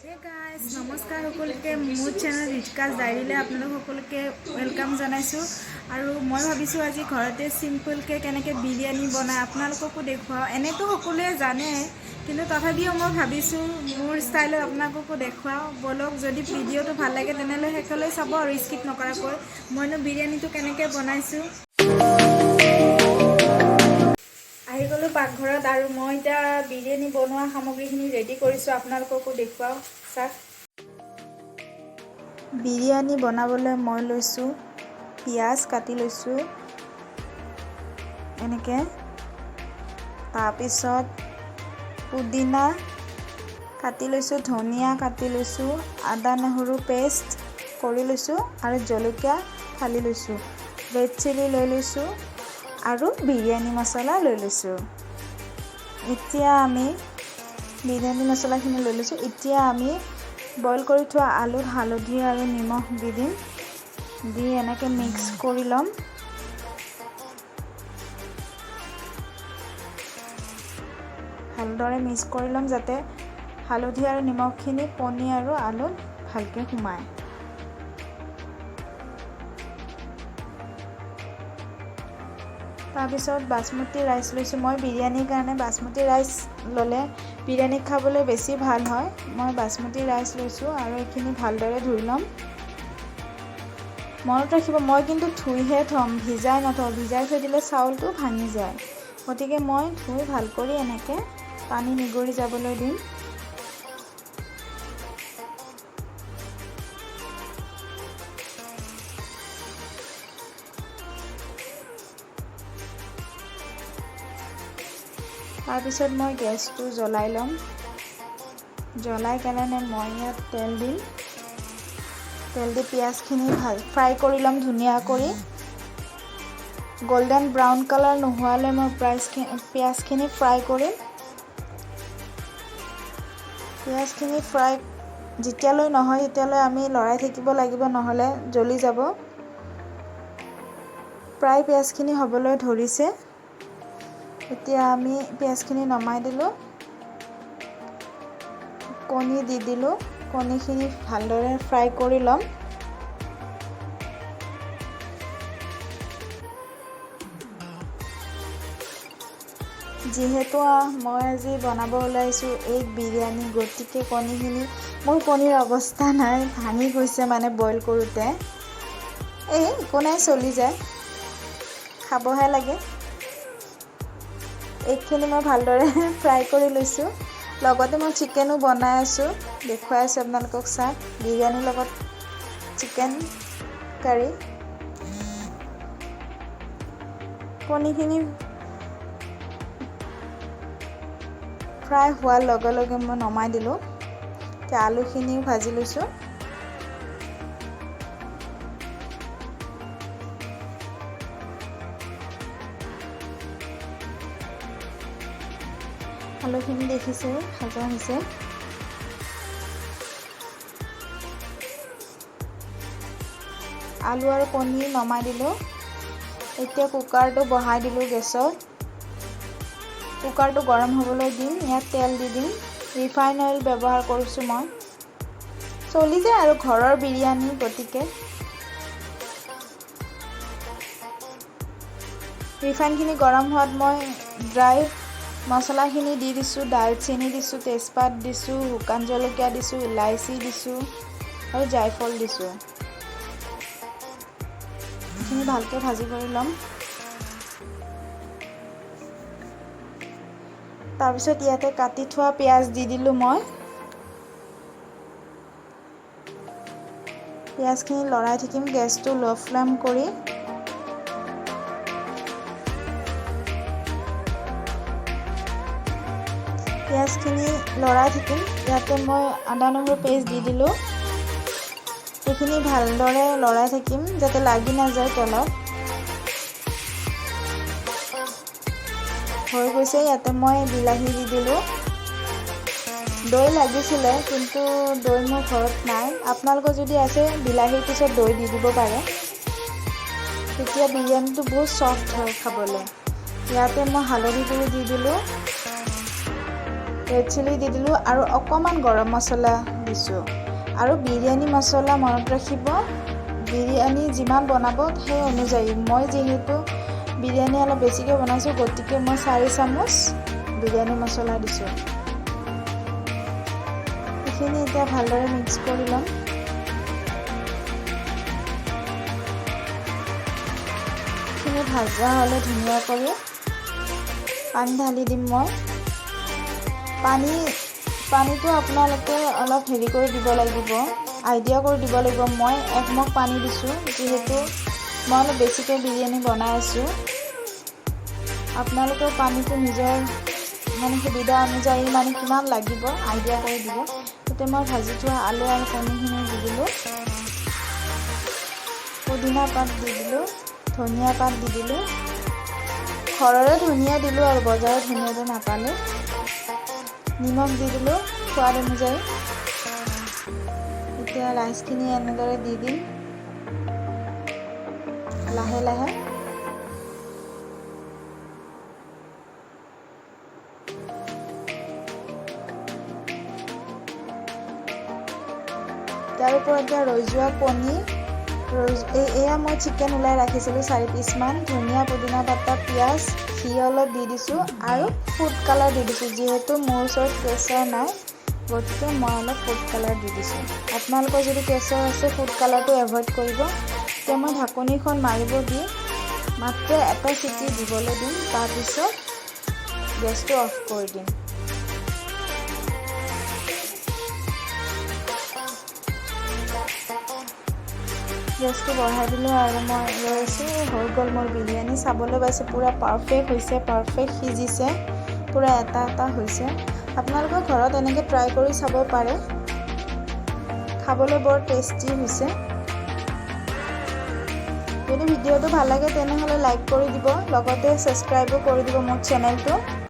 Hey guys নমস্কাৰ সকলোকে মোৰ চেনেল ৰিচকাছ ডায়েৰীলৈ আপোনালোক সকলোকে ওয়েলকাম জনাইছোঁ আৰু মই ভাবিছোঁ আজি ঘৰতে সিম্পলকৈ কেনেকৈ বিৰিয়ানী বনাই আপোনালোককো দেখুৱাওঁ। এনেতো সকলোৱে জানে কিন্তু তথাপিও মই ভাবিছোঁ মোৰ ষ্টাইলত আপোনালোককো দেখুৱাওঁ। বলক যদি ভিডিঅ'টো ভাল লাগে তেনেহ'লে শেষলৈ চাব আৰু স্কিপ নকৰাকৈ মইনো বিৰিয়ানীটো কেনেকৈ বনাইছোঁ। আহি গ'লোঁ পাকঘৰত আৰু মই এতিয়া বিৰিয়ানী বনোৱা সামগ্ৰীখিনি ৰেডি কৰিছোঁ, আপোনালোককো দেখুৱাওঁ। চাওক, বিৰিয়ানী বনাবলৈ মই লৈছোঁ পিঁয়াজ কাটি লৈছোঁ এনেকৈ, তাৰপিছত পুদিনা কাটি লৈছোঁ, ধনিয়া কাটি লৈছোঁ, আদা নহৰু পেষ্ট কৰি লৈছোঁ আৰু জলকীয়া ফালি লৈছোঁ, ৰেড চিলি লৈ লৈছোঁ আৰু বিৰিয়ানী মছলা লৈ লৈছোঁ। এতিয়া আমি বিৰিয়ানী মছলাখিনি লৈ লৈছোঁ। এতিয়া আমি বইল কৰি থোৱা আলুত হালধি আৰু নিমখ দি দিম, দি এনেকৈ মিক্স কৰি ল'ম। ভালদৰে মিক্স কৰি ল'ম যাতে হালধি আৰু নিমখখিনি কণী আৰু আলুত ভালকৈ সোমায়। তাৰপিছত বাসমতি ৰাইচ লৈছোঁ। মই বিৰিয়ানীৰ কাৰণে বাসমতি ৰাইচ ল'লে বিৰিয়ানী খাবলৈ বেছি ভাল হয়। মই বাসমতি ৰাইচ লৈছোঁ আৰু এইখিনি ভালদৰে ধুই ল'ম। মনত ৰাখিব, মই কিন্তু ধুইহে থ'ম, ভিজাই নথওঁ। ভিজাই থৈ দিলে চাউলটো ভাঙি যায়, গতিকে মই ধুই ভাল কৰি এনেকৈ পানী নিগৰি যাবলৈ দিম। তাৰপিছত মই গেছটো জ্বলাই ল'ম। জ্বলাই কেনে মই ইয়াত তেল দি পিঁয়াজখিনি ফ্ৰাই কৰি ল'ম ধুনীয়া কৰি। গল্ডেন ব্ৰাউন কালাৰ নোহোৱালৈ মই পিঁয়াজখিনি ফ্ৰাই কৰিম। পিঁয়াজখিনি ফ্ৰাই যেতিয়ালৈ নহয় তেতিয়ালৈ আমি লৰাই থাকিব লাগিব, নহ'লে জ্বলি যাব। প্ৰায় পিঁয়াজখিনি হ'বলৈ ধৰিছে। এতিয়া আমি পিঁয়াজখিনি নমাই দিলোঁ, কণী দি দিলোঁ, কণীখিনি ভালদৰে ফ্ৰাই কৰি ল'ম। যিহেতু মই আজি বনাব ওলাইছোঁ এই বিৰিয়ানী, গতিকে মোৰ কণীৰ অৱস্থা নাই, ভাঙি গৈছে মানে বইল কৰোঁতে। একো নাই, চলি যায়, খাবহে লাগে। এইখিনি মই ভালদৰে ফ্ৰাই কৰি লৈছোঁ। লগতে মই চিকেনো বনাই আছোঁ, দেখুৱাই আছোঁ আপোনালোকক। চাওক, বিৰিয়ানীৰ লগত চিকেন কাৰী। কণীখিনি ফ্ৰাই হোৱাৰ লগে লগে মই নমাই দিলোঁ। এতিয়া আলুখিনিও ভাজি লৈছোঁ। আলুখিনি দেখিছে ভাজা হৈছে। আলু আৰু কণী নমাই দিলোঁ। এতিয়া কুকাৰটো বহাই দিলোঁ গেছত। কুকাৰটো গৰম হ'বলৈ দিম। ইয়াত তেল দি দিম। ৰিফাইন অইল ব্যৱহাৰ কৰিছোঁ মই। চলি যায় আৰু ঘৰৰ বিৰিয়ানী, গতিকে ৰিফাইনখিনি গৰম হোৱাত মই ড্ৰাই মছলাখিনি দি দিছোঁ। দালচেনি দিছোঁ, তেজপাত দিছোঁ, শুকান জলকীয়া দিছোঁ, ইলাইচি দিছোঁ আৰু জায়ফল দিছোঁ। এইখিনি ভালকৈ ভাজি কৰি ল'ম। তাৰপিছত ইয়াতে কাটি থোৱা পিঁয়াজ দি দিলোঁ মই। পিঁয়াজখিনি লৰাই থাকিম গেছটো ল' ফ্লেম কৰি। পিঁয়াজখিনি লৰাই থাকিম। ইয়াতে মই আদা নহৰু পেষ্ট দি দিলোঁ। এইখিনি ভালদৰে লৰাই থাকিম যাতে লাগি নাযায় তলত। হৈ গৈছে। ইয়াতে মই বিলাহী দি দিলোঁ। দৈ লাগিছিলে কিন্তু দৈ মোৰ ঘৰত নাই। আপোনালোকৰ যদি আছে বিলাহীৰ পিছত দৈ দি দিব পাৰে, তেতিয়া বিৰিয়ানীটো বহুত চফ্ট হয় খাবলৈ। ইয়াতে মই হালধি গুড়ি দি দিলোঁ, ৰেড চিলি দি দিলোঁ আৰু অকণমান গৰম মছলা দিছোঁ। আৰু বিৰিয়ানী মছলা মনত ৰাখিব, বিৰিয়ানী যিমান বনাব সেই অনুযায়ী। মই যিহেতু বিৰিয়ানী অলপ বেছিকৈ বনাইছোঁ, গতিকে মই 4 চামুচ বিৰিয়ানী মছলা দিছোঁ। এইখিনি এতিয়া ভালদৰে মিক্স কৰি ল'ম। এইখিনি ভাজা হ'লে ধুনীয়া কৰি পানী ঢালি দিম মই। পানীটো আপোনালোকে অলপ হেৰি কৰি দিব লাগিব, আইডিয়া কৰি দিব লাগিব। মই 1 মগ পানী দিছোঁ, যিহেতু মই অলপ বেছিকৈ বিৰিয়ানী বনাই আছোঁ। আপোনালোকেও পানীটো নিজৰ সুবিধা অনুযায়ী কিমান লাগিব আইডিয়া কৰি দিব। এতিয়া মই ভাজি থোৱা আলু আৰু কণীখিনি দি দিলোঁ। পুদিনা পাত দি দিলোঁ, ধনিয়া পাত দি দিলোঁ। ঘৰৰে ধনিয়া দিলোঁ আৰু বজাৰৰ ধনিয়াটো নাপালোঁ। নিমখ দি দিলোঁ সোৱাদ অনুযায়ী। এতিয়া ৰাইচখিনি এনেদৰে দি দিম লাহে লাহে। তাৰ ওপৰত এতিয়া ৰৈ যোৱা পনীৰ, এয়া মই চিকেন ওলাই ৰাখিছিলোঁ 4 পিচমান। ধনিয়া, পুদিনা পাতা, পিঁয়াজ, ঘি অলপ দি দিছোঁ আৰু ফুড কালাৰ দি দিছোঁ। যিহেতু মোৰ ওচৰত কেশৰ নাই, গতিকে মই অলপ ফুড কালাৰ দি দিছোঁ। আপোনালোকৰ যদি কেশৰ আছে ফুড কালাৰটো এভইড কৰিব। এতিয়া মই ঢাকনিখন মাৰিব দি মাত্ৰ এটা চিটি দিবলৈ দিম, তাৰপিছত গেছটো অফ কৰি দিম। গেছটো বঢ়াই দিলোঁ আৰু মই ৰৈছোঁ। হৈ গ'ল মোৰ বিৰিয়ানী। চাবলৈ পাইছোঁ পূৰা পাৰফেক্ট হৈছে, পাৰফেক্ট সিজিছে, পূৰা এটা হৈছে। আপোনালোকৰ ঘৰত এনেকৈ ট্ৰাই কৰি চাব পাৰে, খাবলৈ বৰ টেষ্টি হৈছে। যদি ভিডিঅ'টো ভাল লাগে তেনেহ'লে লাইক কৰি দিব, লগতে ছাবস্ক্ৰাইবো কৰি দিব মোৰ চেনেলটো।